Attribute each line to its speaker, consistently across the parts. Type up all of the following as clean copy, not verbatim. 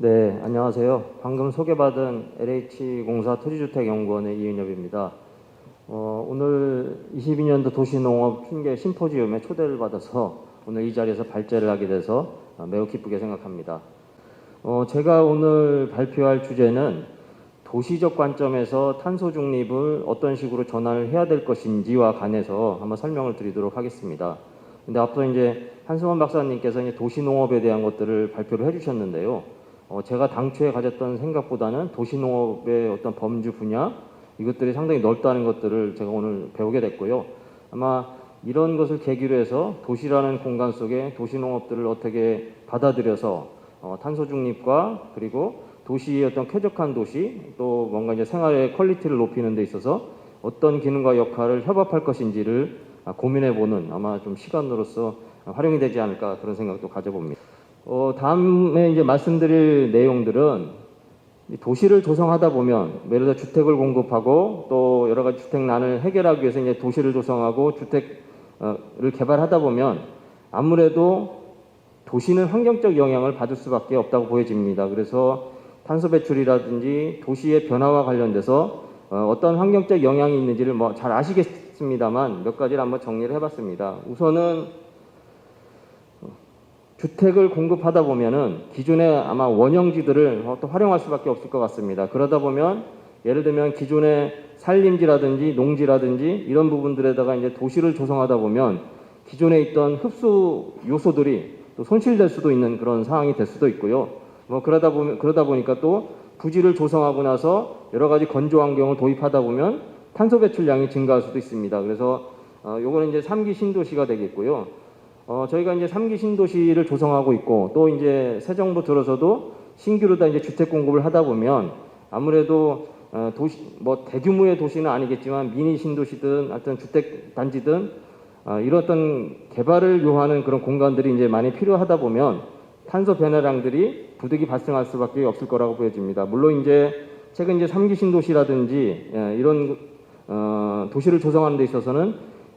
Speaker 1: 네, 안녕하세요. 방금 소개받은 LH공사 토지주택연구원의 이은엽입니다. 오늘 22년도 도시농업 핑계 심포지움에 초대를 받아서 오늘 이 자리에서 발제를 하게 돼서 매우 기쁘게 생각합니다. 제가 오늘 발표할 주제는 도시적 관점에서 탄소 중립을 어떤 식으로 전환을 해야 될 것인지와 관해서 한번 설명을 드리도록 하겠습니다. 근데 앞서 이제 한승원 박사님께서 이제 도시농업에 대한 것들을 발표를 해주셨는데요. 제가 당초에 가졌던 생각보다는 도시농업의 어떤 범주 분야 이것들이 상당히 넓다는 것들을 제가 오늘 배우게 됐고요. 아마 이런 것을 계기로 해서 도시라는 공간 속에 도시농업들을 어떻게 받아들여서 탄소 중립과 그리고 도시의 어떤 쾌적한 도시 또 뭔가 이제 생활의 퀄리티를 높이는 데 있어서 어떤 기능과 역할을 협업할 것인지를 고민해보는 아마 좀 시간으로서 활용이 되지 않을까 그런 생각도 가져봅니다. 다음에 이제 말씀드릴 내용들은 도시를 조성하다 보면 예를 들어 주택을 공급하고 또 여러 가지 주택난을 해결하기 위해서 이제 도시를 조성하고 주택을 개발하다 보면 아무래도 도시는 환경적 영향을 받을 수밖에 없다고 보여집니다. 그래서 탄소 배출이라든지 도시의 변화와 관련돼서 어떤 환경적 영향이 있는지를 뭐 잘 아시겠습니다만 몇 가지를 한번 정리를 해봤습니다. 우선은 주택을 공급하다 보면은 기존의 아마 원형지들을 또 활용할 수밖에 없을 것 같습니다. 그러다 보면 예를 들면 기존의 산림지라든지 농지라든지 이런 부분들에다가 이제 도시를 조성하다 보면 기존에 있던 흡수 요소들이 또 손실될 수도 있는 그런 상황이 될 수도 있고요. 그러다 보니까 또 부지를 조성하고 나서 여러 가지 건조 환경을 도입하다 보면 탄소 배출량이 증가할 수도 있습니다. 그래서 요거는 이제 3기 신도시가 되겠고요. 저희가 이제 3기 신도시를 조성하고 있고 또 이제 새 정부 들어서도 신규로 다 이제 주택 공급을 하다 보면 아무래도 도시 뭐 대규모의 도시는 아니겠지만 미니 신도시든 하여튼 주택 단지든 이런 어떤 개발을 요하는 그런 공간들이 이제 많이 필요하다 보면 탄소 변화량들이 부득이 발생할 수밖에 없을 거라고 보여집니다. 물론 이제 최근 이제 3기 신도시라든지 이런 도시를 조성하는 데 있어서는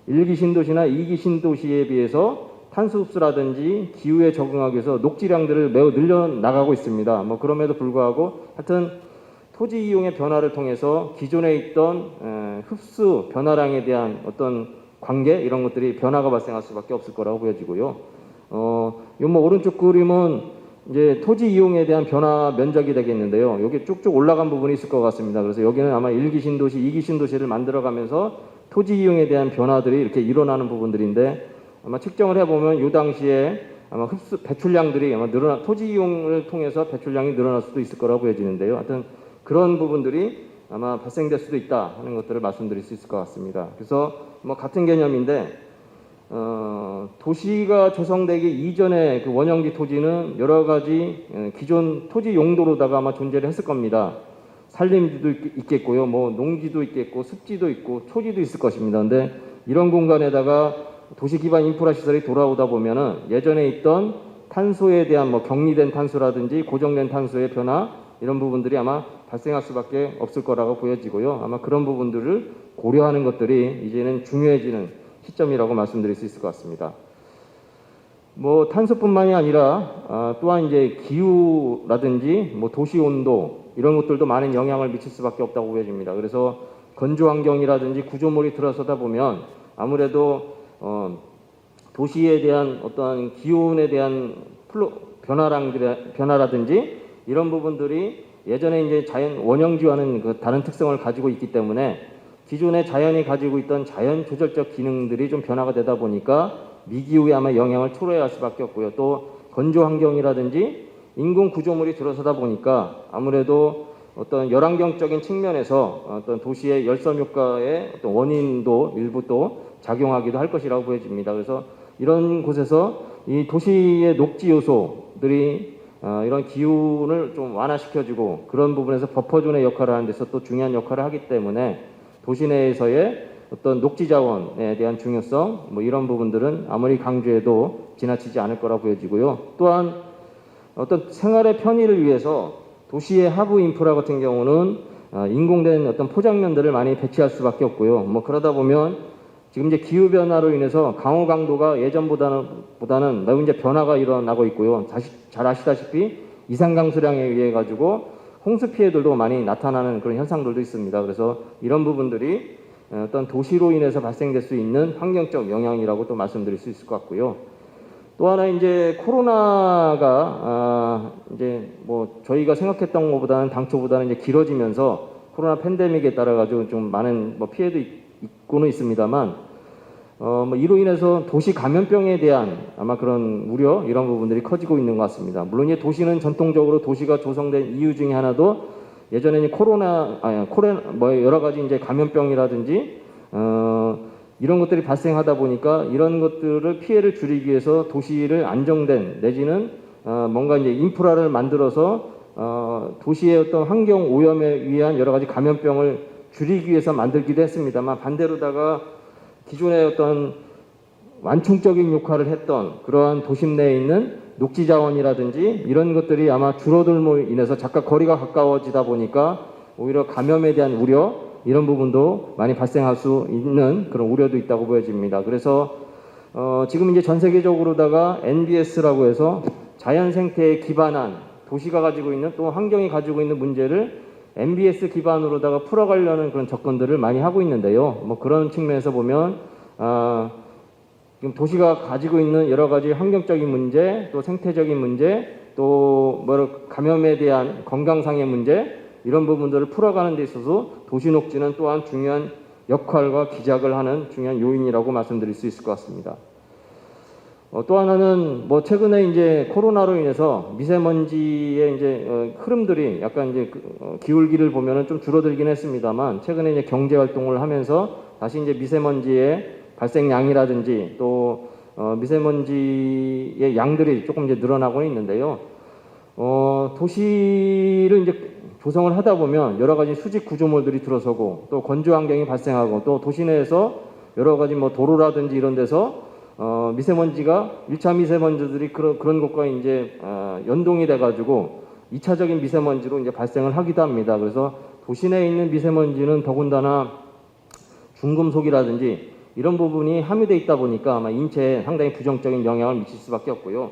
Speaker 1: 1기 신도시나 2기 신도시에 비해서 탄소 흡수라든지 기후에 적응하기 위해서 녹지량들을 매우 늘려나가고 있습니다. 뭐 그럼에도 불구하고 하여튼 토지 이용의 변화를 통해서 기존에 있던 흡수 변화량에 대한 어떤 관계 이런 것들이 변화가 발생할 수밖에 없을 거라고 보여지고요. 요 뭐 오른쪽 그림은 이제 토지 이용에 대한 변화 면적이 되겠는데요. 여기 쭉쭉 올라간 부분이 있을 것 같습니다. 그래서 여기는 아마 1기 신도시, 2기 신도시를 만들어가면서 토지 이용에 대한 변화들이 이렇게 일어나는 부분들인데 아마 측정을 해보면 이 당시에 아마 흡수 배출량들이 아마 토지 이용을 통해서 배출량이 늘어날 수도 있을 거라고 보여지는데요. 하여튼 그런 부분들이 아마 발생될 수도 있다 하는 것들을 말씀드릴 수 있을 것 같습니다. 그래서 뭐 같은 개념인데 도시가 조성되기 이전에 그 원형지 토지는 여러 가지 기존 토지 용도로다가 아마 존재를 했을 겁니다. 산림지도 있겠고요, 뭐 농지도 있겠고, 습지도 있고, 초지도 있을 것입니다. 근데 이런 공간에다가 도시 기반 인프라 시설이 돌아오다 보면은 예전에 있던 탄소에 대한 뭐 격리된 탄소라든지 고정된 탄소의 변화 이런 부분들이 아마 발생할 수밖에 없을 거라고 보여지고요. 아마 그런 부분들을 고려하는 것들이 이제는 중요해지는 시점이라고 말씀드릴 수 있을 것 같습니다. 뭐 탄소뿐만이 아니라 또한 이제 기후라든지 뭐 도시 온도 이런 것들도 많은 영향을 미칠 수밖에 없다고 보여집니다. 그래서 건조 환경이라든지 구조물이 들어서다 보면 아무래도 도시에 대한 어떤 기온에 대한 변화라든지 이런 부분들이 예전에 이제 자연 원형지와는 그 다른 특성을 가지고 있기 때문에 기존의 자연이 가지고 있던 자연 조절적 기능들이 좀 변화가 되다 보니까 미기후에 아마 영향을 초래해야 할 수밖에 없고요. 또 건조 환경이라든지 인공 구조물이 들어서다 보니까 아무래도 어떤 열환경적인 측면에서 어떤 도시의 열섬 효과의 어떤 원인도 일부 또 작용하기도 할 것이라고 보여집니다. 그래서 이런 곳에서 이 도시의 녹지 요소들이 이런 기운을 좀 완화시켜주고 그런 부분에서 버퍼존의 역할을 하는 데서 또 중요한 역할을 하기 때문에 도시 내에서의 어떤 녹지 자원에 대한 중요성 뭐 이런 부분들은 아무리 강조해도 지나치지 않을 거라 보여지고요. 또한 어떤 생활의 편의를 위해서 도시의 하부 인프라 같은 경우는 인공된 어떤 포장면들을 많이 배치할 수밖에 없고요. 뭐 그러다 보면 지금 이제 기후 변화로 인해서 강우 강도가 예전보다는 매우 이제 변화가 일어나고 있고요. 잘 아시다시피 이산 강수량에 의해 가지고 홍수 피해들도 많이 나타나는 그런 현상들도 있습니다. 그래서 이런 부분들이 어떤 도시로 인해서 발생될 수 있는 환경적 영향이라고 또 말씀드릴 수 있을 것 같고요. 또 하나 이제 코로나가 이제 뭐 저희가 생각했던 것보다는 당초보다는 이제 길어지면서 코로나 팬데믹에 따라 가지고 좀 많은 뭐 피해도 있고는 있습니다만 뭐 이로 인해서 도시 감염병에 대한 아마 그런 우려 이런 부분들이 커지고 있는 것 같습니다. 물론 이 도시는 전통적으로 도시가 조성된 이유 중에 하나도 예전에는 코로나 뭐 여러 가지 이제 감염병이라든지 이런 것들이 발생하다 보니까 이런 것들을 피해를 줄이기 위해서 도시를 안정된 내지는 뭔가 이제 인프라를 만들어서 도시의 어떤 환경 오염에 의한 여러 가지 감염병을 줄이기 위해서 만들기도 했습니다만 반대로다가 기존의 어떤 완충적인 역할을 했던 그러한 도심 내에 있는 녹지 자원이라든지 이런 것들이 아마 줄어들므로 인해서 각각 거리가 가까워지다 보니까 오히려 감염에 대한 우려 이런 부분도 많이 발생할 수 있는 그런 우려도 있다고 보여집니다. 그래서 지금 이제 전 세계적으로다가 NBS라고 해서 자연 생태에 기반한 도시가 가지고 있는 또 환경이 가지고 있는 문제를 NBS 기반으로다가 풀어가려는 그런 접근들을 많이 하고 있는데요. 뭐 그런 측면에서 보면 지금 도시가 가지고 있는 여러 가지 환경적인 문제, 또 생태적인 문제, 또 감염에 대한 건강상의 문제 이런 부분들을 풀어가는 데 있어서 도시녹지는 또한 중요한 역할과 기작을 하는 중요한 요인이라고 말씀드릴 수 있을 것 같습니다. 또 하나는 뭐 최근에 이제 코로나로 인해서 미세먼지의 이제 흐름들이 약간 이제 기울기를 보면은 좀 줄어들긴 했습니다만 최근에 이제 경제 활동을 하면서 다시 이제 미세먼지의 발생량이라든지 또 미세먼지의 양들이 조금 이제 늘어나고 있는데요. 도시를 이제 조성을 하다 보면 여러 가지 수직 구조물들이 들어서고 또 건조 환경이 발생하고 또 도시 내에서 여러 가지 뭐 도로라든지 이런 데서 미세먼지가 1차 미세먼지들이 그런 것과 이제 연동이 돼가지고 2차적인 미세먼지로 이제 발생을 하기도 합니다. 그래서 도시 내에 있는 미세먼지는 더군다나 중금속이라든지 이런 부분이 함유되어 있다 보니까 아마 인체에 상당히 부정적인 영향을 미칠 수밖에 없고요.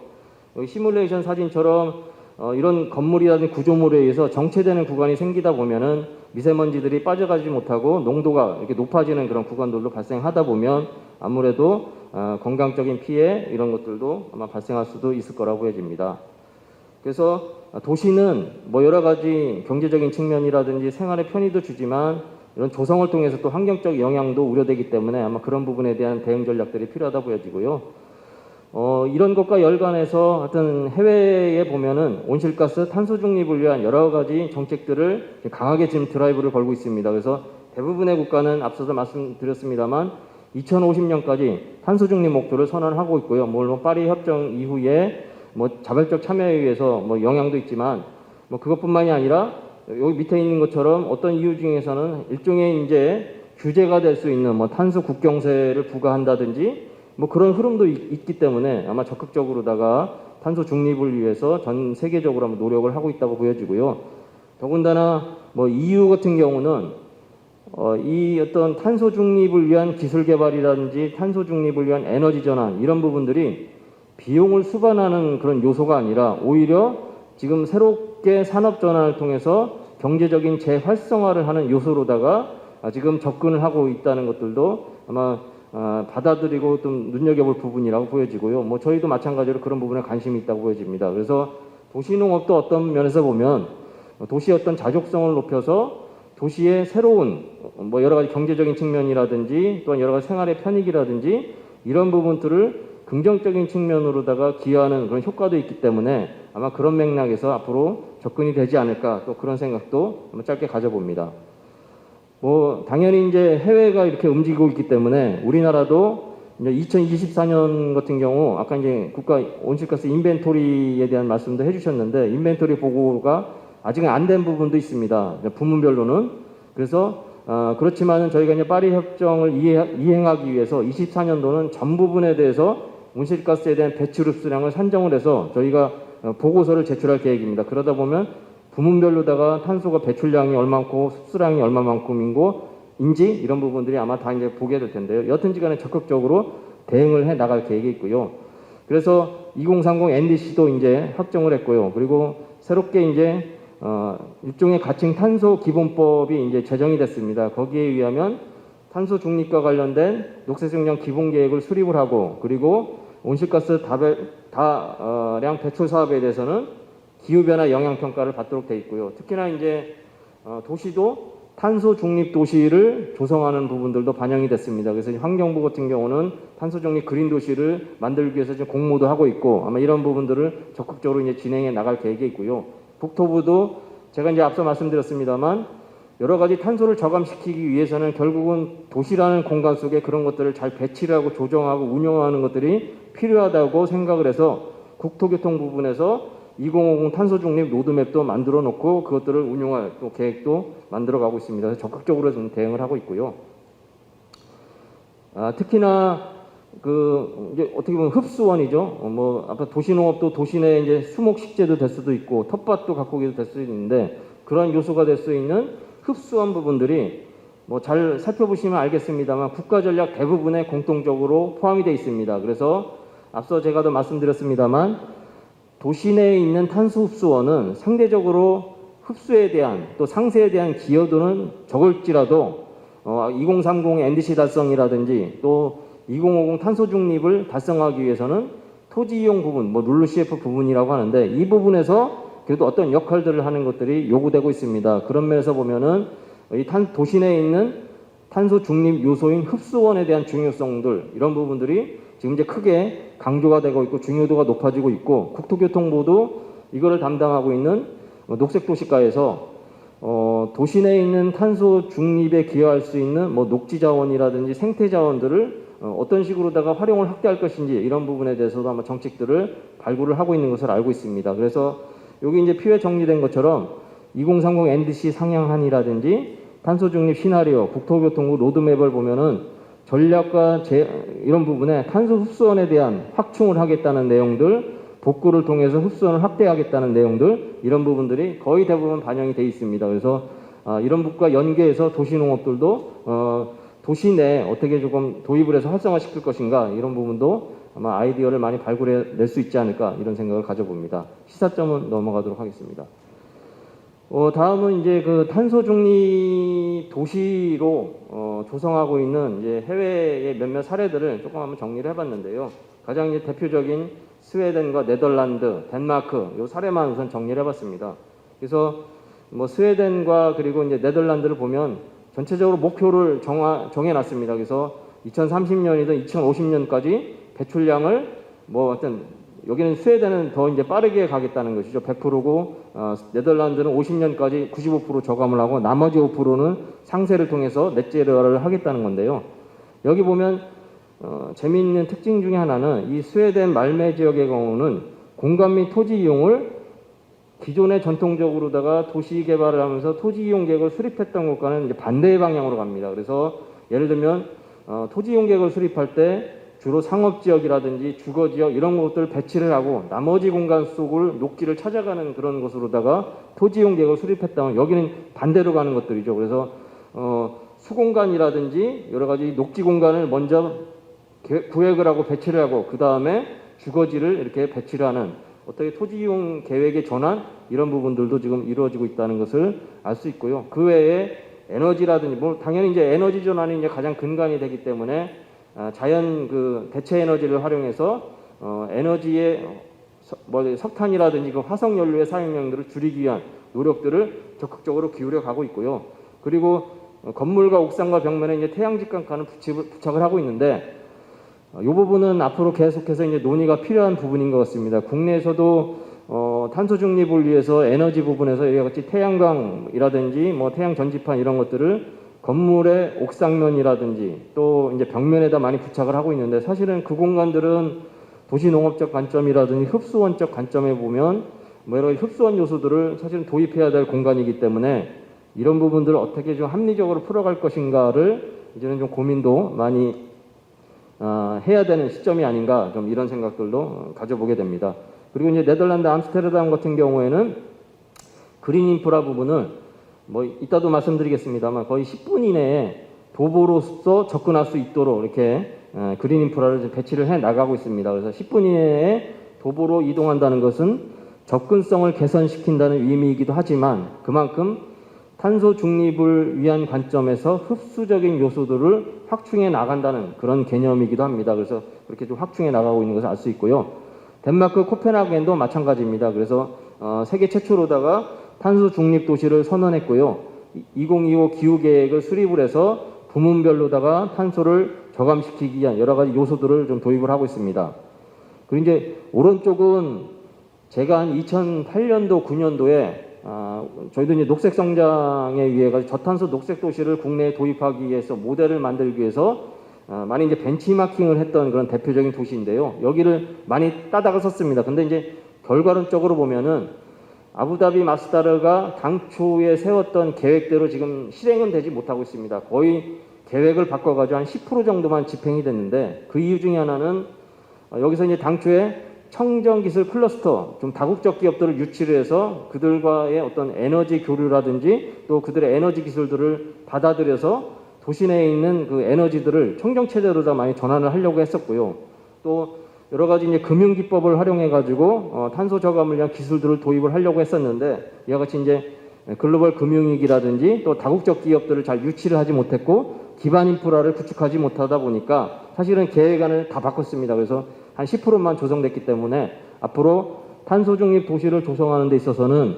Speaker 1: 여기 시뮬레이션 사진처럼 이런 건물이라든지 구조물에 의해서 정체되는 구간이 생기다 보면은 미세먼지들이 빠져가지 못하고 농도가 이렇게 높아지는 그런 구간들도 발생하다 보면 아무래도 건강적인 피해 이런 것들도 아마 발생할 수도 있을 거라고 보여집니다. 그래서 도시는 뭐 여러 가지 경제적인 측면이라든지 생활의 편의도 주지만 이런 조성을 통해서 또 환경적 영향도 우려되기 때문에 아마 그런 부분에 대한 대응 전략들이 필요하다 보여지고요. 이런 것과 연관해서 하여튼 해외에 보면은 온실가스 탄소 중립을 위한 여러 가지 정책들을 강하게 지금 드라이브를 걸고 있습니다. 그래서 대부분의 국가는 앞서서 말씀드렸습니다만 2050년까지 탄소 중립 목표를 선언하고 있고요. 물론 파리 협정 이후에 뭐 자발적 참여에 의해서 뭐 영향도 있지만 뭐 그것뿐만이 아니라 여기 밑에 있는 것처럼 어떤 이유 중에서는 일종의 이제 규제가 될 수 있는 뭐 탄소 국경세를 부과한다든지 뭐 그런 흐름도 있기 때문에 아마 적극적으로다가 탄소 중립을 위해서 전 세계적으로 한번 노력을 하고 있다고 보여지고요. 더군다나 뭐 EU 같은 경우는 이 어떤 탄소 중립을 위한 기술 개발이라든지 탄소 중립을 위한 에너지 전환 이런 부분들이 비용을 수반하는 그런 요소가 아니라 오히려 지금 새롭게 산업 전환을 통해서 경제적인 재활성화를 하는 요소로다가 지금 접근을 하고 있다는 것들도 아마 받아들이고 좀 눈여겨볼 부분이라고 보여지고요. 뭐 저희도 마찬가지로 그런 부분에 관심이 있다고 보여집니다. 그래서 도시농업도 어떤 면에서 보면 도시의 어떤 자족성을 높여서 도시의 새로운 뭐 여러 가지 경제적인 측면이라든지 또한 여러 가지 생활의 편익이라든지 이런 부분들을 긍정적인 측면으로다가 기여하는 그런 효과도 있기 때문에 아마 그런 맥락에서 앞으로 접근이 되지 않을까 또 그런 생각도 한번 짧게 가져봅니다. 뭐 당연히 이제 해외가 이렇게 움직이고 있기 때문에 우리나라도 이제 2024년 같은 경우 아까 이제 국가 온실가스 인벤토리에 대한 말씀도 해주셨는데 인벤토리 보고가 아직은 안 된 부분도 있습니다. 부문별로는. 그래서 그렇지만은 저희가 이제 파리 협정을 이행하기 위해서 24년도는 전 부분에 대해서 온실가스에 대한 배출 흡수량을 산정을 해서 저희가 보고서를 제출할 계획입니다. 그러다 보면 부문별로다가 탄소가 배출량이 얼마만큼, 흡수량이 얼마만큼인지 이런 부분들이 아마 다 이제 보게 될 텐데요. 여튼지간에 적극적으로 대응을 해 나갈 계획이 있고요. 그래서 2030 NDC도 이제 확정을 했고요. 그리고 새롭게 이제 일종의 가칭 탄소 기본법이 이제 제정이 됐습니다. 거기에 의하면 탄소 중립과 관련된 녹색성장 기본 계획을 수립을 하고, 그리고 온실가스 다량 배출 사업에 대해서는 기후변화 영향 평가를 받도록 돼 있고요. 특히나 이제 도시도 탄소 중립 도시를 조성하는 부분들도 반영이 됐습니다. 그래서 환경부 같은 경우는 탄소 중립 그린 도시를 만들기 위해서 지금 공모도 하고 있고, 아마 이런 부분들을 적극적으로 이제 진행해 나갈 계획이 있고요. 국토부도 제가 이제 앞서 말씀드렸습니다만 여러 가지 탄소를 저감시키기 위해서는 결국은 도시라는 공간 속에 그런 것들을 잘 배치를 하고 조정하고 운영하는 것들이 필요하다고 생각을 해서 국토교통 부분에서 2050 탄소 중립 로드맵도 만들어 놓고 그것들을 운용할 또 계획도 만들어 가고 있습니다. 그래서 적극적으로 좀 대응을 하고 있고요. 특히나 이제 어떻게 보면 흡수원이죠. 아까 도시농업도 도시 내 이제 수목식재도 될 수도 있고 텃밭도 가꾸기도 될 수 있는데, 그런 요소가 될 수 있는 흡수원 부분들이 잘 살펴보시면 알겠습니다만 국가전략 대부분에 공통적으로 포함이 되어 있습니다. 그래서 앞서 제가 더 말씀드렸습니다만 도시 내에 있는 탄소 흡수원은 상대적으로 흡수에 대한 또 상세에 대한 기여도는 적을지라도 2030 NDC 달성이라든지 또 2050 탄소 중립을 달성하기 위해서는 토지 이용 부분, 룰루CF 부분이라고 하는데, 이 부분에서 그래도 어떤 역할들을 하는 것들이 요구되고 있습니다. 그런 면에서 보면은 이 도시 내에 있는 탄소 중립 요소인 흡수원에 대한 중요성들, 이런 부분들이 지금 이제 크게 강조가 되고 있고 중요도가 높아지고 있고, 국토교통부도 이거를 담당하고 있는 녹색도시과에서 도시 내에 있는 탄소 중립에 기여할 수 있는 녹지 자원이라든지 생태 자원들을 어떤 식으로다가 활용을 확대할 것인지, 이런 부분에 대해서도 아마 정책들을 발굴을 하고 있는 것을 알고 있습니다. 그래서 여기 이제 표에 정리된 것처럼 2030 NDC 상향안이라든지 탄소 중립 시나리오, 국토교통부 로드맵을 보면은 전략과 이런 부분에 탄소 흡수원에 대한 확충을 하겠다는 내용들, 복구를 통해서 흡수원을 확대하겠다는 내용들, 이런 부분들이 거의 대부분 반영이 되어 있습니다. 그래서 이런 부분과 연계해서 도시농업들도 도시 내에 어떻게 조금 도입을 해서 활성화시킬 것인가, 이런 부분도 아마 아이디어를 많이 발굴해 낼 수 있지 않을까, 이런 생각을 가져봅니다. 시사점은 넘어가도록 하겠습니다. 다음은 이제 탄소 중립 도시로 조성하고 있는 이제 해외의 몇몇 사례들을 조금 한번 정리를 해봤는데요. 가장 이제 대표적인 스웨덴과 네덜란드, 덴마크 이 사례만 우선 정리를 해봤습니다. 그래서 스웨덴과 그리고 이제 네덜란드를 보면 전체적으로 목표를 정해놨습니다. 그래서 2030년이든 2050년까지 배출량을 여기는 스웨덴은 더 이제 빠르게 가겠다는 것이죠. 100%고 네덜란드는 50년까지 95% 저감을 하고 나머지 5%는 상세를 통해서 넷제로를 하겠다는 건데요. 여기 보면 재미있는 특징 중에 하나는 이 스웨덴 말메 지역의 경우는 공간 및 토지 이용을 기존에 전통적으로다가 도시 개발을 하면서 토지 이용 계획을 수립했던 것과는 이제 반대의 방향으로 갑니다. 그래서 예를 들면 토지 이용 계획을 수립할 때 주로 상업지역이라든지 주거지역 이런 것들을 배치를 하고 나머지 공간 속을 녹지를 찾아가는 그런 곳으로다가 토지용 계획을 수립했다면, 여기는 반대로 가는 것들이죠. 그래서 수공간이라든지 여러 가지 녹지 공간을 먼저 구획을 하고 배치를 하고 그 다음에 주거지를 이렇게 배치를 하는 어떻게 토지이용 계획의 전환, 이런 부분들도 지금 이루어지고 있다는 것을 알 수 있고요. 그 외에 에너지라든지 당연히 이제 에너지 전환이 이제 가장 근간이 되기 때문에 자연 대체 에너지를 활용해서 에너지의 석탄이라든지 화석 연료의 사용량들을 줄이기 위한 노력들을 적극적으로 기울여 가고 있고요. 그리고 건물과 옥상과 벽면에 이제 태양 직광판을 부착을 하고 있는데, 이 부분은 앞으로 계속해서 이제 논의가 필요한 부분인 것 같습니다. 국내에서도 탄소 중립을 위해서 에너지 부분에서 이와 같이 태양광이라든지 태양 전지판 이런 것들을 건물의 옥상면이라든지 또 이제 벽면에다 많이 부착을 하고 있는데, 사실은 그 공간들은 도시농업적 관점이라든지 흡수원적 관점에 보면 여러 흡수원 요소들을 사실은 도입해야 될 공간이기 때문에 이런 부분들을 어떻게 좀 합리적으로 풀어갈 것인가를 이제는 좀 고민도 많이 해야 되는 시점이 아닌가, 좀 이런 생각들도 가져보게 됩니다. 그리고 이제 네덜란드 암스테르담 같은 경우에는 그린 인프라 부분을 이따도 말씀드리겠습니다만 거의 10분 이내에 도보로서 접근할 수 있도록 이렇게 그린 인프라를 배치를 해 나가고 있습니다. 그래서 10분 이내에 도보로 이동한다는 것은 접근성을 개선시킨다는 의미이기도 하지만 그만큼 탄소 중립을 위한 관점에서 흡수적인 요소들을 확충해 나간다는 그런 개념이기도 합니다. 그래서 그렇게 좀 확충해 나가고 있는 것을 알 수 있고요. 덴마크 코펜하겐도 마찬가지입니다. 그래서 세계 최초로다가 탄소 중립 도시를 선언했고요. 2025 기후 계획을 수립을 해서 부문별로다가 탄소를 저감시키기 위한 여러 가지 요소들을 좀 도입을 하고 있습니다. 그리고 이제 오른쪽은 제가 한 2008년도, 9년도에 저희도 이제 녹색 성장에 의해 저탄소 녹색 도시를 국내에 도입하기 위해서 모델을 만들기 위해서 많이 이제 벤치마킹을 했던 그런 대표적인 도시인데요. 여기를 많이 따닥을 썼습니다. 근데 이제 결과론적으로 보면은 아부다비 마스다르가 당초에 세웠던 계획대로 지금 실행은 되지 못하고 있습니다. 거의 계획을 바꿔가지고 한 10% 정도만 집행이 됐는데 그 이유 중에 하나는 여기서 이제 당초에 청정기술 클러스터, 좀 다국적 기업들을 유치를 해서 그들과의 어떤 에너지 교류라든지 또 그들의 에너지 기술들을 받아들여서 도시 내에 있는 그 에너지들을 청정체제로 다 많이 전환을 하려고 했었고요. 또 여러 가지 이제 금융기법을 활용해가지고 탄소 저감을 위한 기술들을 도입을 하려고 했었는데 이와 같이 이제 글로벌 금융위기라든지 또 다국적 기업들을 잘 유치를 하지 못했고 기반 인프라를 구축하지 못하다 보니까 사실은 계획안을 다 바꿨습니다. 그래서 한 10%만 조성됐기 때문에 앞으로 탄소 중립 도시를 조성하는 데 있어서는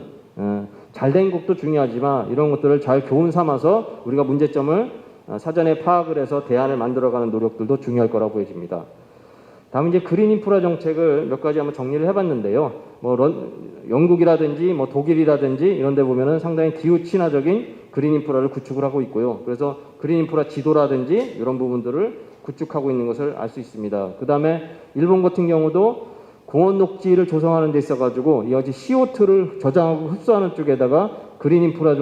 Speaker 1: 잘된 것도 중요하지만 이런 것들을 잘 교훈 삼아서 우리가 문제점을 사전에 파악을 해서 대안을 만들어가는 노력들도 중요할 거라고 보여집니다. 다음 이제 그린 인프라 정책을 몇 가지 한번 정리를 해봤는데요. 영국이라든지 독일이라든지 이런 데 보면은 상당히 기후 친화적인 그린 인프라를 구축을 하고 있고요. 그래서 그린 인프라 지도라든지 이런 부분들을 구축하고 있는 것을 알 수 있습니다. 그 다음에 일본 같은 경우도 공원 녹지를 조성하는 데 있어가지고 이 CO2를 저장하고 흡수하는 쪽에다가 그린 인프라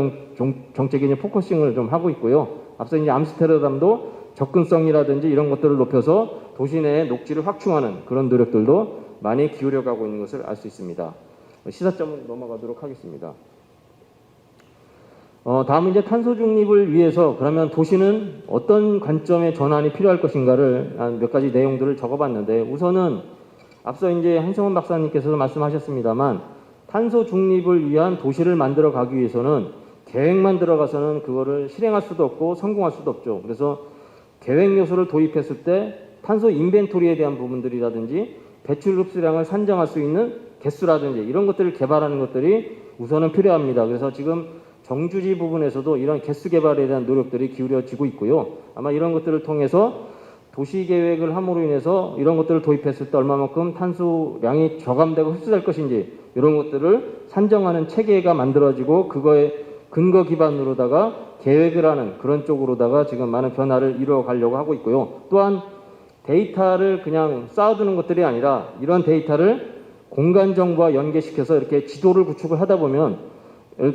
Speaker 1: 정책에 포커싱을 좀 하고 있고요. 앞서 이제 암스테르담도 접근성이라든지 이런 것들을 높여서 도시 내에 녹지를 확충하는 그런 노력들도 많이 기울여 가고 있는 것을 알 수 있습니다. 시사점을 넘어가도록 하겠습니다. 다음은 이제 탄소 중립을 위해서 그러면 도시는 어떤 관점의 전환이 필요할 것인가를 몇 가지 내용들을 적어봤는데 우선은 앞서 이제 한성원 박사님께서도 말씀하셨습니다만 탄소 중립을 위한 도시를 만들어 가기 위해서는 계획만 들어가서는 그거를 실행할 수도 없고 성공할 수도 없죠. 그래서 계획 요소를 도입했을 때 탄소 인벤토리에 대한 부분들이라든지 배출 흡수량을 산정할 수 있는 개수라든지 이런 것들을 개발하는 것들이 우선은 필요합니다. 그래서 지금 정주지 부분에서도 이런 개수 개발에 대한 노력들이 기울여지고 있고요. 아마 이런 것들을 통해서 도시 계획을 함으로 인해서 이런 것들을 도입했을 때 얼마만큼 탄소량이 저감되고 흡수될 것인지 이런 것들을 산정하는 체계가 만들어지고 그거에 근거 기반으로다가 계획을 하는 그런 쪽으로다가 지금 많은 변화를 이루어 가려고 하고 있고요. 또한 데이터를 그냥 쌓아두는 것들이 아니라 이런 데이터를 공간 정보와 연계시켜서 이렇게 지도를 구축을 하다 보면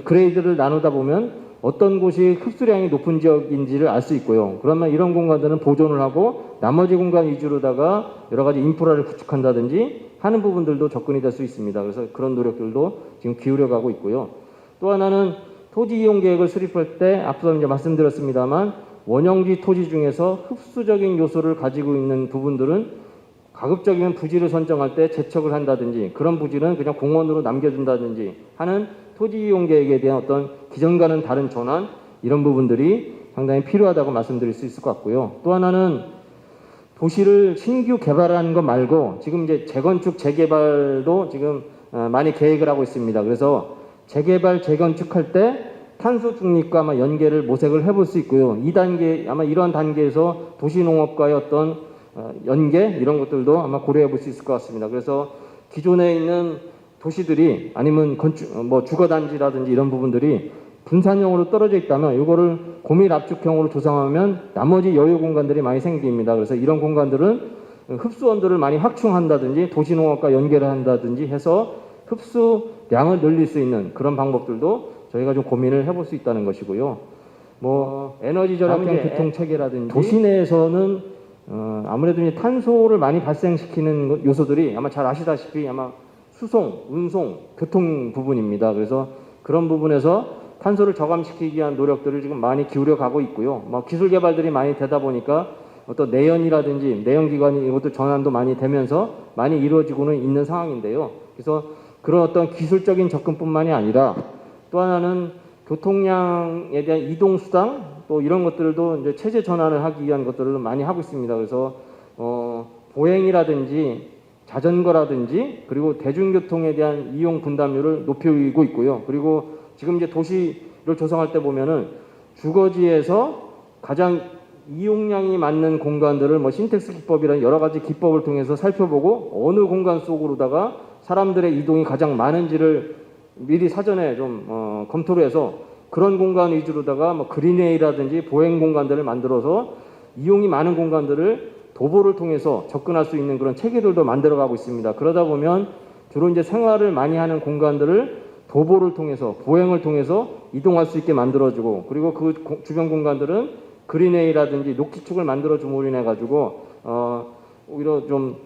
Speaker 1: 그레이드를 나누다 보면 어떤 곳이 흡수량이 높은 지역인지를 알 수 있고요. 그러면 이런 공간들은 보존을 하고 나머지 공간 위주로다가 여러 가지 인프라를 구축한다든지 하는 부분들도 접근이 될 수 있습니다. 그래서 그런 노력들도 지금 기울여가고 있고요. 또 하나는 토지 이용 계획을 수립할 때 앞서 이제 말씀드렸습니다만 원형지 토지 중에서 흡수적인 요소를 가지고 있는 부분들은 가급적이면 부지를 선정할 때 제척을 한다든지 그런 부지는 그냥 공원으로 남겨준다든지 하는 토지 이용 계획에 대한 어떤 기존과는 다른 전환 이런 부분들이 상당히 필요하다고 말씀드릴 수 있을 것 같고요. 또 하나는 도시를 신규 개발하는 것 말고 지금 이제 재건축 재개발도 지금 많이 계획을 하고 있습니다. 그래서 재개발 재건축할 때 탄소 중립과 아마 연계를 모색을 해볼 수 있고요. 2단계 아마 이러한 단계에서 도시농업과의 어떤 연계 이런 것들도 아마 고려해 볼 수 있을 것 같습니다. 그래서 기존에 있는 도시들이 아니면 주거단지라든지 이런 부분들이 분산형으로 떨어져 있다면 이거를 고밀 압축형으로 조성하면 나머지 여유 공간들이 많이 생깁니다. 그래서 이런 공간들은 흡수원들을 많이 확충한다든지 도시농업과 연계를 한다든지 해서 흡수량을 늘릴 수 있는 그런 방법들도 저희가 좀 고민을 해볼 수 있다는 것이고요. 에너지 절약형 교통 체계라든지 도시 내에서는 아무래도 이제 탄소를 많이 발생시키는 요소들이 아마 잘 아시다시피 아마 수송, 운송, 교통 부분입니다. 그래서 그런 부분에서 탄소를 저감시키기 위한 노력들을 지금 많이 기울여 가고 있고요. 기술 개발들이 많이 되다 보니까 어떤 내연이라든지 내연기관이 이것도 전환도 많이 되면서 많이 이루어지고는 있는 상황인데요. 그래서 그런 어떤 기술적인 접근뿐만이 아니라 또 하나는 교통량에 대한 이동 수단 또 이런 것들도 이제 체제 전환을 하기 위한 것들을 많이 하고 있습니다. 그래서 보행이라든지 자전거라든지 그리고 대중교통에 대한 이용 분담률을 높이고 있고요. 그리고 지금 이제 도시를 조성할 때 보면은 주거지에서 가장 이용량이 맞는 공간들을 뭐 신텍스 기법이라는 여러 가지 기법을 통해서 살펴보고 어느 공간 속으로다가 사람들의 이동이 가장 많은지를 미리 사전에 좀 검토를 해서 그런 공간 위주로다가 뭐 그린웨이라든지 보행 공간들을 만들어서 이용이 많은 공간들을 도보를 통해서 접근할 수 있는 그런 체계들도 만들어가고 있습니다. 그러다 보면 주로 이제 생활을 많이 하는 공간들을 도보를 통해서 보행을 통해서 이동할 수 있게 만들어주고 그리고 그 주변 공간들은 그린웨이라든지 녹지축을 만들어줌으로 인해 가지고 오히려 좀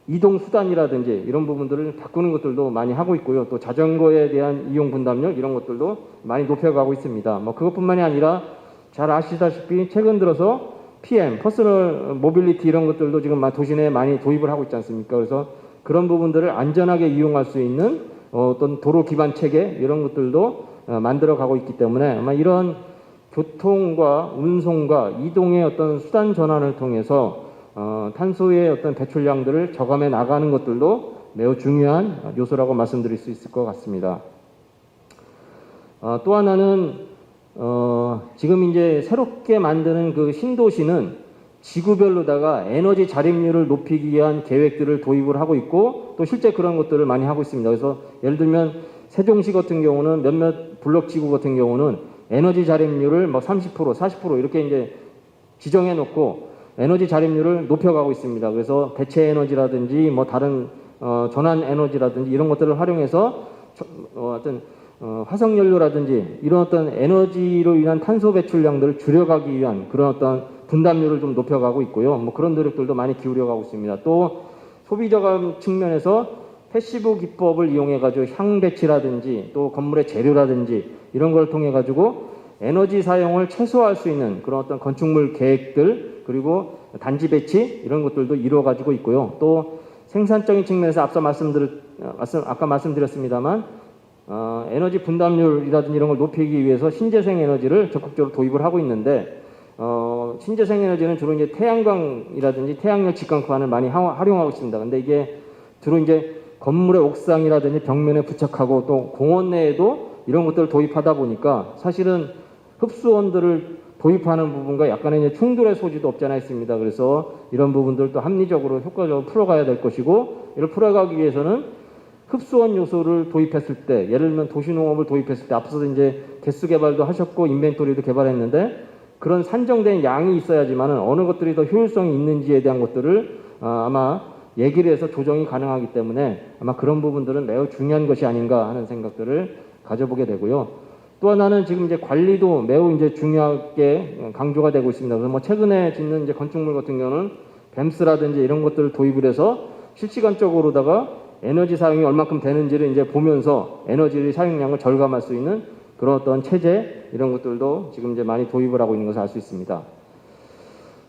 Speaker 1: 이동 수단이라든지 이런 부분들을 바꾸는 것들도 많이 하고 있고요. 또 자전거에 대한 이용 분담률 이런 것들도 많이 높여가고 있습니다. 뭐 그것뿐만이 아니라 잘 아시다시피 최근 들어서 PM, 퍼스널 모빌리티 이런 것들도 지금 도시 내에 많이 도입을 하고 있지 않습니까? 그래서 그런 부분들을 안전하게 이용할 수 있는 어떤 도로 기반 체계 이런 것들도 만들어 가고 있기 때문에 아마 이런 교통과 운송과 이동의 어떤 수단 전환을 통해서 탄소의 어떤 배출량들을 저감해 나가는 것들도 매우 중요한 요소라고 말씀드릴 수 있을 것 같습니다. 또 하나는 지금 이제 새롭게 만드는 그 신도시는 지구별로다가 에너지 자립률을 높이기 위한 계획들을 도입을 하고 있고 또 실제 그런 것들을 많이 하고 있습니다. 그래서 예를 들면 세종시 같은 경우는 몇몇 블록 지구 같은 경우는 에너지 자립률을 뭐 30%, 40% 이렇게 이제 지정해 놓고 에너지 자립률을 높여가고 있습니다. 그래서 대체 에너지라든지 뭐 다른 전환 에너지라든지 이런 것들을 활용해서 어떤 화석연료라든지 이런 어떤 에너지로 인한 탄소 배출량들을 줄여가기 위한 그런 어떤 분담률을 좀 높여가고 있고요. 뭐 그런 노력들도 많이 기울여가고 있습니다. 또 소비 저감 측면에서 패시브 기법을 이용해가지고 향 배치라든지 또 건물의 재료라든지 이런 걸 통해가지고 에너지 사용을 최소화할 수 있는 그런 어떤 건축물 계획들 그리고 단지 배치 이런 것들도 이루어가지고 있고요. 또 생산적인 측면에서 앞서 아까 말씀드렸습니다만 에너지 분담률이라든지 이런 걸 높이기 위해서 신재생 에너지를 적극적으로 도입을 하고 있는데 신재생 에너지는 주로 이제 태양광이라든지 태양열 직광판을 많이 활용하고 있습니다. 근데 이게 주로 이제 건물의 옥상이라든지 벽면에 부착하고 또 공원 내에도 이런 것들을 도입하다 보니까 사실은 흡수원들을 도입하는 부분과 약간의 이제 충돌의 소지도 없지 않아 있습니다. 그래서 이런 부분들도 합리적으로 효과적으로 풀어가야 될 것이고 이를 풀어가기 위해서는 흡수원 요소를 도입했을 때 예를 들면 도시농업을 도입했을 때 앞서서 이제 개수 개발도 하셨고 인벤토리도 개발했는데 그런 산정된 양이 있어야지만은 어느 것들이 더 효율성이 있는지에 대한 것들을 아마 얘기를 해서 조정이 가능하기 때문에 아마 그런 부분들은 매우 중요한 것이 아닌가 하는 생각들을 가져보게 되고요. 또 하나는 지금 이제 관리도 매우 이제 중요하게 강조가 되고 있습니다. 그래서 뭐 최근에 짓는 이제 건축물 같은 경우는 뱀스라든지 이런 것들을 도입을 해서 실시간적으로다가 에너지 사용이 얼마큼 되는지를 이제 보면서 에너지 사용량을 절감할 수 있는 그런 어떤 체제 이런 것들도 지금 이제 많이 도입을 하고 있는 것을 알 수 있습니다.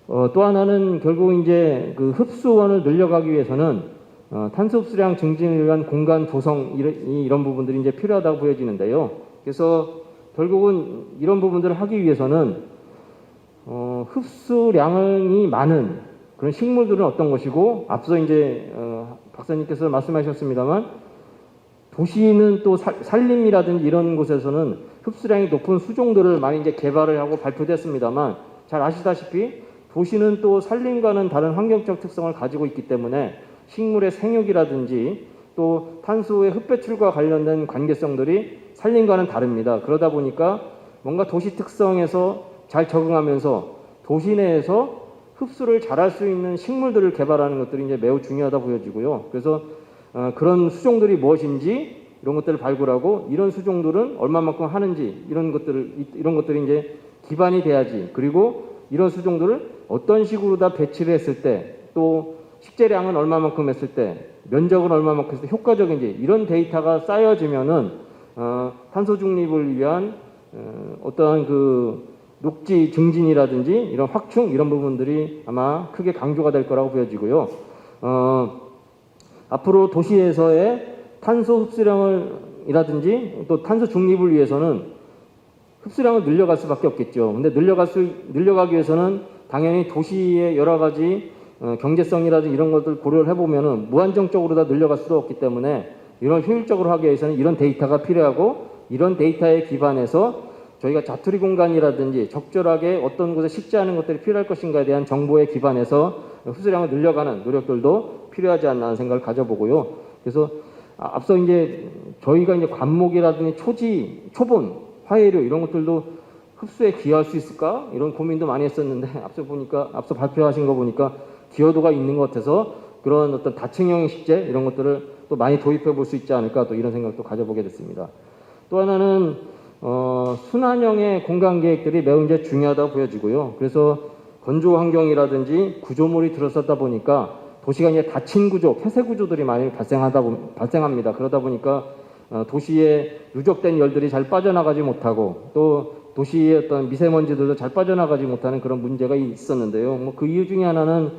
Speaker 1: 또 하나는 결국 이제 그 흡수원을 늘려가기 위해서는 탄소 흡수량 증진을 위한 공간 조성 이런 부분들이 이제 필요하다고 보여지는데요. 그래서 결국은 이런 부분들을 하기 위해서는 흡수량이 많은 그런 식물들은 어떤 것이고 앞서 이제 박사님께서 말씀하셨습니다만 도시는 또 산림이라든지 이런 곳에서는 흡수량이 높은 수종들을 많이 이제 개발을 하고 발표됐습니다만 잘 아시다시피 도시는 또 산림과는 다른 환경적 특성을 가지고 있기 때문에 식물의 생육이라든지 또 탄소의 흡배출과 관련된 관계성들이 산림과는 다릅니다. 그러다 보니까 뭔가 도시 특성에서 잘 적응하면서 도시 내에서 흡수를 잘할 수 있는 식물들을 개발하는 것들이 이제 매우 중요하다 보여지고요. 그래서 그런 수종들이 무엇인지 이런 것들을 발굴하고 이런 수종들은 얼마만큼 하는지 이런 것들이 이제 기반이 돼야지. 그리고 이런 수종들을 어떤 식으로 다 배치를 했을 때 또 식재량은 얼마만큼 했을 때 면적은 얼마만큼 했을 때 효과적인지 이런 데이터가 쌓여지면은 탄소 중립을 위한 어떠한 그 녹지 증진이라든지 이런 확충 이런 부분들이 아마 크게 강조가 될 거라고 보여지고요. 앞으로 도시에서의 탄소 흡수량이라든지 또 탄소 중립을 위해서는 흡수량을 늘려갈 수밖에 없겠죠. 근데 늘려가기 위해서는 당연히 도시의 여러 가지 경제성이라든지 이런 것들 고려를 해보면은 무한정적으로 다 늘려갈 수도 없기 때문에 이런 효율적으로 하기 위해서는 이런 데이터가 필요하고, 이런 데이터에 기반해서 저희가 자투리 공간이라든지 적절하게 어떤 곳에 식재하는 것들이 필요할 것인가에 대한 정보에 기반해서 흡수량을 늘려가는 노력들도 필요하지 않나 하는 생각을 가져보고요. 그래서 앞서 이제 저희가 이제 관목이라든지 초지, 초본, 화해료 이런 것들도 흡수에 기여할 수 있을까? 이런 고민도 많이 했었는데 앞서 발표하신 거 보니까 기여도가 있는 것 같아서 그런 어떤 다층형 식재 이런 것들을 또 많이 도입해 볼 수 있지 않을까, 또 이런 생각도 가져보게 됐습니다. 또 하나는 순환형의 공간 계획들이 매우 이제 중요하다고 보여지고요. 그래서 건조 환경이라든지 구조물이 들어서다 보니까 도시가 이제 닫힌 구조, 폐쇄 구조들이 많이 발생합니다. 그러다 보니까 도시에 누적된 열들이 잘 빠져나가지 못하고, 또 도시의 어떤 미세먼지들도 잘 빠져나가지 못하는 그런 문제가 있었는데요. 뭐 그 이유 중에 하나는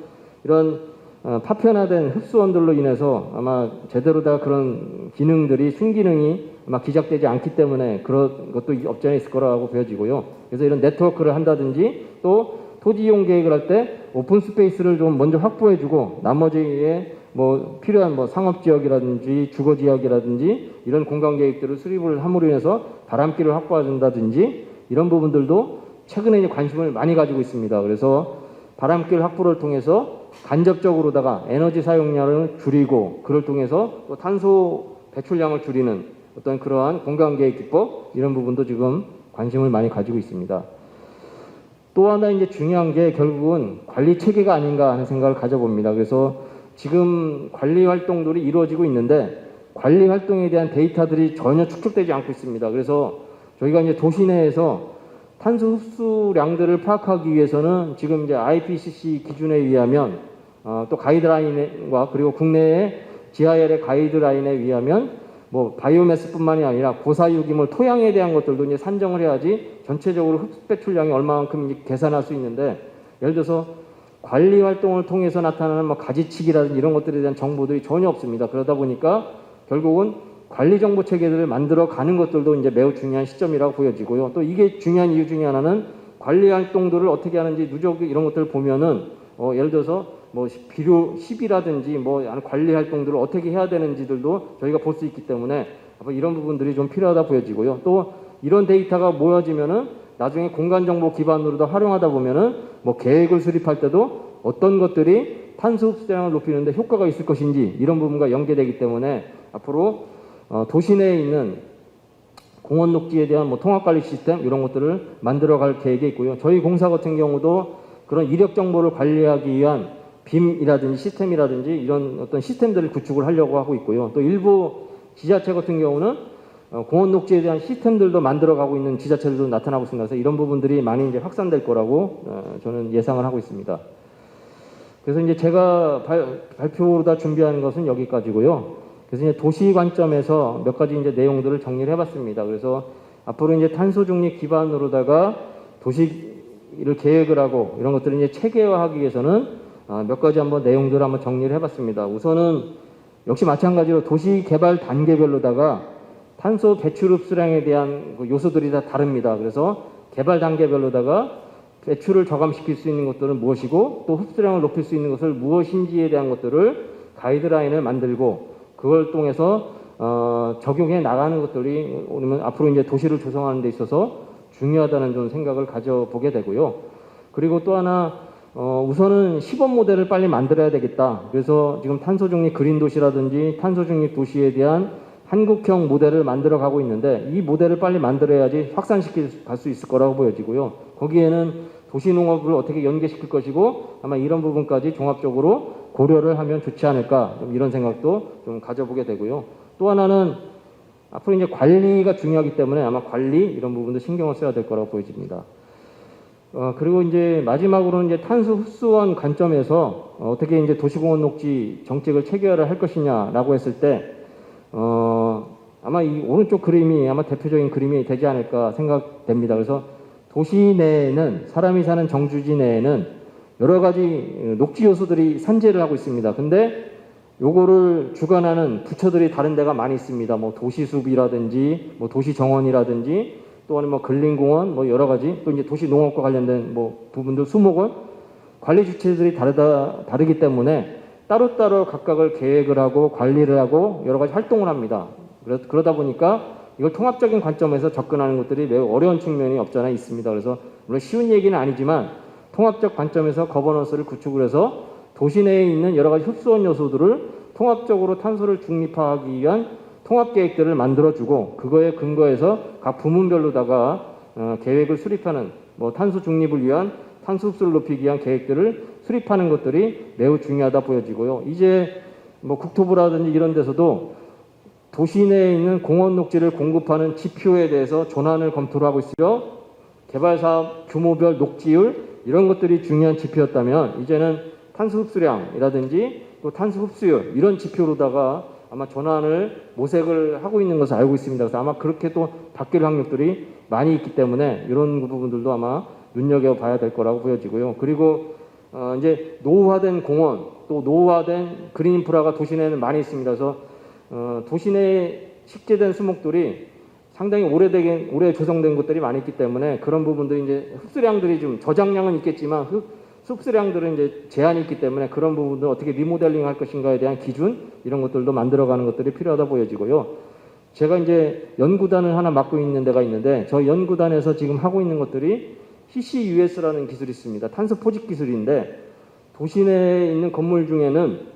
Speaker 1: 이런 파편화된 흡수원들로 인해서 아마 제대로 다 그런 기능들이, 순기능이 아마 기작되지 않기 때문에 그런 것도 없지 않아 있을 거라고 보여지고요. 그래서 이런 네트워크를 한다든지 또 토지 이용 계획을 할 때 오픈 스페이스를 좀 먼저 확보해주고 나머지에 뭐 필요한 뭐 상업 지역이라든지 주거 지역이라든지 이런 공간 계획들을 수립을 함으로 인해서 바람길을 확보해준다든지 이런 부분들도 최근에 이제 관심을 많이 가지고 있습니다. 그래서 바람길 확보를 통해서 간접적으로다가 에너지 사용량을 줄이고, 그를 통해서 또 탄소 배출량을 줄이는 어떤 그러한 공간 계획 기법, 이런 부분도 지금 관심을 많이 가지고 있습니다. 또 하나 이제 중요한 게 결국은 관리 체계가 아닌가 하는 생각을 가져봅니다. 그래서 지금 관리 활동들이 이루어지고 있는데 관리 활동에 대한 데이터들이 전혀 축적되지 않고 있습니다. 그래서 저희가 이제 도시 내에서 탄소 흡수량들을 파악하기 위해서는 지금 이제 IPCC 기준에 의하면 또 가이드라인과 그리고 국내의 GIL의 가이드라인에 의하면 뭐 바이오매스뿐만이 아니라 고사유기물 토양에 대한 것들도 이제 산정을 해야지 전체적으로 흡수 배출량이 얼마만큼 계산할 수 있는데, 예를 들어서 관리 활동을 통해서 나타나는 뭐 가지치기라든지 이런 것들에 대한 정보들이 전혀 없습니다. 그러다 보니까 결국은 관리 정보 체계들을 만들어 가는 것들도 이제 매우 중요한 시점이라고 보여지고요. 또 이게 중요한 이유 중에 하나는 관리 활동들을 어떻게 하는지 누적 이런 것들을 보면은 예를 들어서 뭐 비료 시비라든지 뭐 관리 활동들을 어떻게 해야 되는지들도 저희가 볼 수 있기 때문에 이런 부분들이 좀 필요하다 보여지고요. 또 이런 데이터가 모여지면은 나중에 공간 정보 기반으로도 활용하다 보면은 뭐 계획을 수립할 때도 어떤 것들이 탄소 흡수량을 높이는데 효과가 있을 것인지 이런 부분과 연계되기 때문에 앞으로 도시 내에 있는 공원 녹지에 대한 뭐 통합관리 시스템 이런 것들을 만들어갈 계획이 있고요. 저희 공사 같은 경우도 그런 이력 정보를 관리하기 위한 빔이라든지 시스템이라든지 이런 어떤 시스템들을 구축을 하려고 하고 있고요. 또 일부 지자체 같은 경우는 공원 녹지에 대한 시스템들도 만들어가고 있는 지자체들도 나타나고 있습니다. 그래서 이런 부분들이 많이 이제 확산될 거라고 저는 예상을 하고 있습니다. 그래서 이제 제가 발표로 다 준비하는 것은 여기까지고요. 그래서 이제 도시 관점에서 몇 가지 이제 내용들을 정리를 해봤습니다. 그래서 앞으로 이제 탄소 중립 기반으로다가 도시를 계획을 하고 이런 것들을 이제 체계화하기 위해서는 몇 가지 한번 내용들을 한번 정리를 해봤습니다. 우선은 역시 마찬가지로 도시 개발 단계별로다가 탄소 배출 흡수량에 대한 요소들이 다 다릅니다. 그래서 개발 단계별로다가 배출을 저감시킬 수 있는 것들은 무엇이고 또 흡수량을 높일 수 있는 것을 무엇인지에 대한 것들을 가이드라인을 만들고 그걸 통해서 적용해 나가는 것들이 오늘 앞으로 이제 도시를 조성하는 데 있어서 중요하다는 좀 생각을 가져보게 되고요. 그리고 또 하나 우선은 시범 모델을 빨리 만들어야 되겠다. 그래서 지금 탄소 중립 그린 도시라든지 탄소 중립 도시에 대한 한국형 모델을 만들어 가고 있는데 이 모델을 빨리 만들어야지 확산시킬 수 있을 거라고 보여지고요. 거기에는 도시농업을 어떻게 연계시킬 것이고 아마 이런 부분까지 종합적으로 고려를 하면 좋지 않을까 이런 생각도 좀 가져보게 되고요. 또 하나는 앞으로 이제 관리가 중요하기 때문에 아마 관리 이런 부분도 신경을 써야 될 거라고 보여집니다. 그리고 이제 마지막으로는 이제 탄소 흡수원 관점에서 어떻게 이제 도시공원 녹지 정책을 체계화를 할 것이냐라고 했을 때 아마 이 오른쪽 그림이 아마 대표적인 그림이 되지 않을까 생각됩니다. 그래서 도시 내에는 사람이 사는 정주지 내에는 여러 가지 녹지 요소들이 산재를 하고 있습니다. 근데 요거를 주관하는 부처들이 다른 데가 많이 있습니다. 뭐 도시숲이라든지 뭐 도시정원이라든지 또 아니면 뭐 근린공원 뭐 여러 가지 또 이제 도시농업과 관련된 뭐 부분들 수목원 관리 주체들이 다르기 때문에 따로따로 각각을 계획을 하고 관리를 하고 여러 가지 활동을 합니다. 그러다 보니까 이걸 통합적인 관점에서 접근하는 것들이 매우 어려운 측면이 없지 않아 있습니다. 그래서 물론 쉬운 얘기는 아니지만 통합적 관점에서 거버넌스를 구축을 해서 도시 내에 있는 여러 가지 흡수원 요소들을 통합적으로 탄소를 중립화하기 위한 통합 계획들을 만들어주고 그거에 근거해서 각 부문별로다가 계획을 수립하는 뭐 탄소 중립을 위한 탄소 흡수를 높이기 위한 계획들을 수립하는 것들이 매우 중요하다 보여지고요. 이제 뭐 국토부라든지 이런 데서도 도시 내에 있는 공원 녹지를 공급하는 지표에 대해서 전환을 검토를 하고 있으며 개발 사업 규모별 녹지율 이런 것들이 중요한 지표였다면 이제는 탄소 흡수량이라든지 또 탄소 흡수율 이런 지표로다가 아마 전환을 모색을 하고 있는 것을 알고 있습니다. 그래서 아마 그렇게 또 바뀔 확률들이 많이 있기 때문에 이런 부분들도 아마 눈여겨봐야 될 거라고 보여지고요. 그리고 이제 노후화된 공원 또 노후화된 그린 인프라가 도시 내에는 많이 있습니다. 그래서 도시 내에 식재된 수목들이 상당히 오래 조성된 것들이 많이 있기 때문에 그런 부분들이 이제 흡수량들이 좀 저장량은 있겠지만 흡수량들은 이제 제한이 있기 때문에 그런 부분들 어떻게 리모델링 할 것인가에 대한 기준 이런 것들도 만들어가는 것들이 필요하다 보여지고요. 제가 이제 연구단을 하나 맡고 있는 데가 있는데 저희 연구단에서 지금 하고 있는 것들이 CCUS라는 기술이 있습니다. 탄소 포집 기술인데 도시 내에 있는 건물 중에는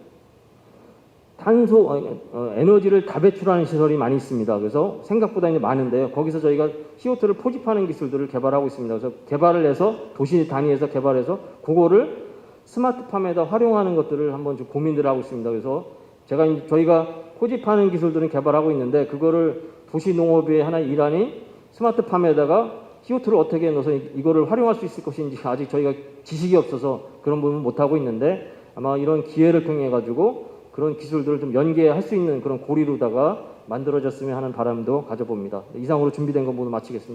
Speaker 1: 에너지를 다 배출하는 시설이 많이 있습니다. 그래서 생각보다 이제 많은데요. 거기서 저희가 CO2를 포집하는 기술들을 개발하고 있습니다. 그래서 개발을 해서 도시 단위에서 개발해서 그거를 스마트팜에다 활용하는 것들을 한번 좀 고민들 하고 있습니다. 그래서 저희가 포집하는 기술들은 개발하고 있는데 그거를 도시 농업의 하나의 일환인 스마트팜에다가 CO2를 어떻게 넣어서 이거를 활용할 수 있을 것인지 아직 저희가 지식이 없어서 그런 부분을 못하고 있는데 아마 이런 기회를 통해 가지고 그런 기술들을 좀 연계할 수 있는 그런 고리로다가 만들어졌으면 하는 바람도 가져봅니다. 이상으로 준비된 건 모두 마치겠습니다.